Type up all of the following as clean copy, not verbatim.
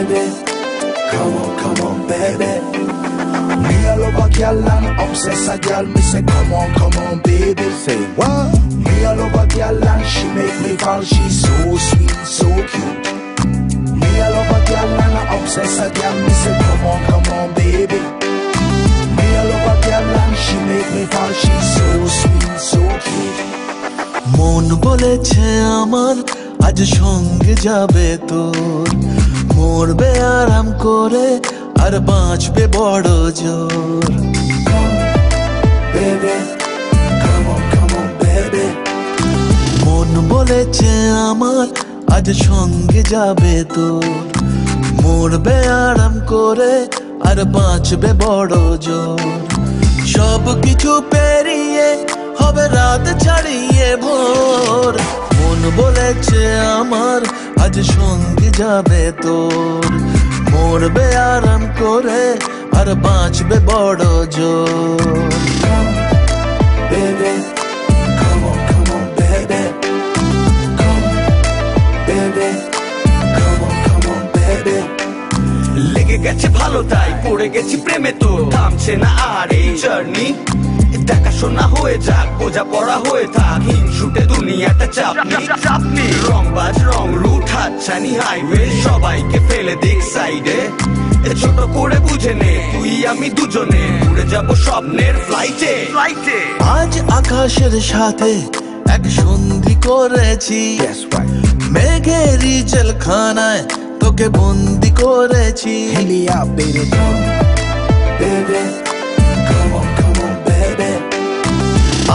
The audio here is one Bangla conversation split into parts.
baby. Come on, baby. Me a love a girl and obsess a girl. Me say, come on, baby. Say what? Me a love a girl and she make me fall. She's so sweet, so cute. Me a love a girl and I obsess a girl. Me say, come on, baby. Me a love a girl and she make me fall. She's so sweet, so cute. মন বলেছে আমার আজ সঙ্গে যাবে তোর, মরবে আরাম করে আর বাঁচবে বড় জোর। মন বলেছে আমার আজ সঙ্গে যাবে তোর, মরবে আরাম করে আর বাঁচবে বড় জোর। সব কিছু পেরিয়ে হবে রাত ছাড়িয়ে ভোর, মন বলেছে আমার আজ সঙ্গে যাবে তোর, মরবে আরাম করে আর বাঁচবে বড় জোর। লেগে গেছে ভালো তাই পড়ে গেছি প্রেমে, তো থামছে না আর এই জার্নি। দেখাশোনা হয়ে যাক, বোঝা পড়া হয়ে থাক, হিংসুটে দুনিয়াটা চাপনি। রংবাজ রং রুট হাতছানি হাইওয়ে, সবাইকে ফেলে দিক সাইডে। ছোট করে বুঝে নে তুই আমি দুজনে উড়ে যাব স্বপ্নের ফ্লাইটে। আজ আকাশের সাথে এক সন্ধি করেছি, মেঘেরই জেলখানায় তোকে বন্দি করেছি।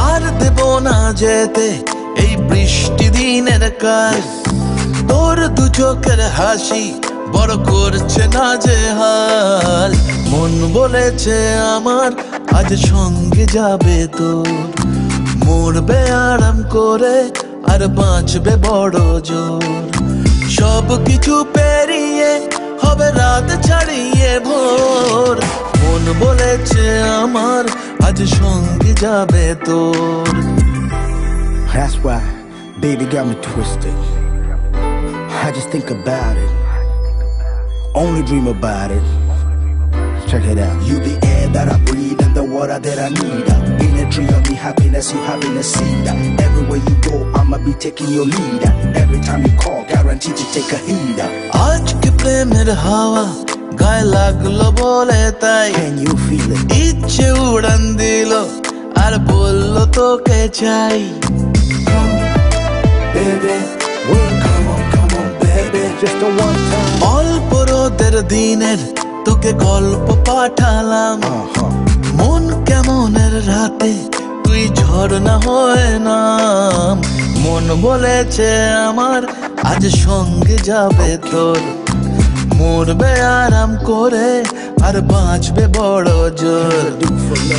আর দেব না যেতে এই বৃষ্টি দিনের কাল, তোর দু চোখের হাসি বড় করছে না যে হাল। মন বলেছে আমার আজ সঙ্গে যাবে তোর, মরবে আরাম করে আর বাঁচবে বড় জোর। সব কিছু পেরিয়ে হবে রাত ছাড়িয়ে ভোর, মন বলেছে আমার আজ সঙ্গে যাবে তোর। That's why baby got me twisted. I just think about it, only dream about it. Check it out. You the air that I breathe and the water that I need. In a tree of me happiness, you having a seed. Everywhere you go, I'ma be taking your lead. Every time you call, guaranteed to take a heed. আজকে প্রেমের হাওয়া গায়ে লাগলো বলে তাই, Can you feel it? ইচ্ছে উড়ান দিল আর বললো তোকে চাই। Baby, well, come on, baby. Just a one time. অল্প রোদের দিনের তোকে গল্প পাঠালাম, মন কেমনের রাতে তুই ঝর্ণা হয়ে নাম। মন বলেছে আমার আজ সঙ্গে যাবে তোর, মরবে আরাম করে আর বাঁচবে বড় জোর।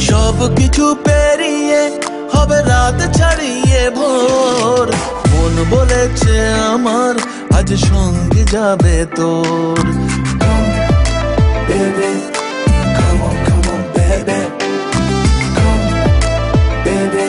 সব কিছু পেরিয়ে হবে রাত ছাড়িয়ে ভোর, মন বলেছে আমার আজ সঙ্গে যাবে তোর। Baby, come on, baby. Come, baby.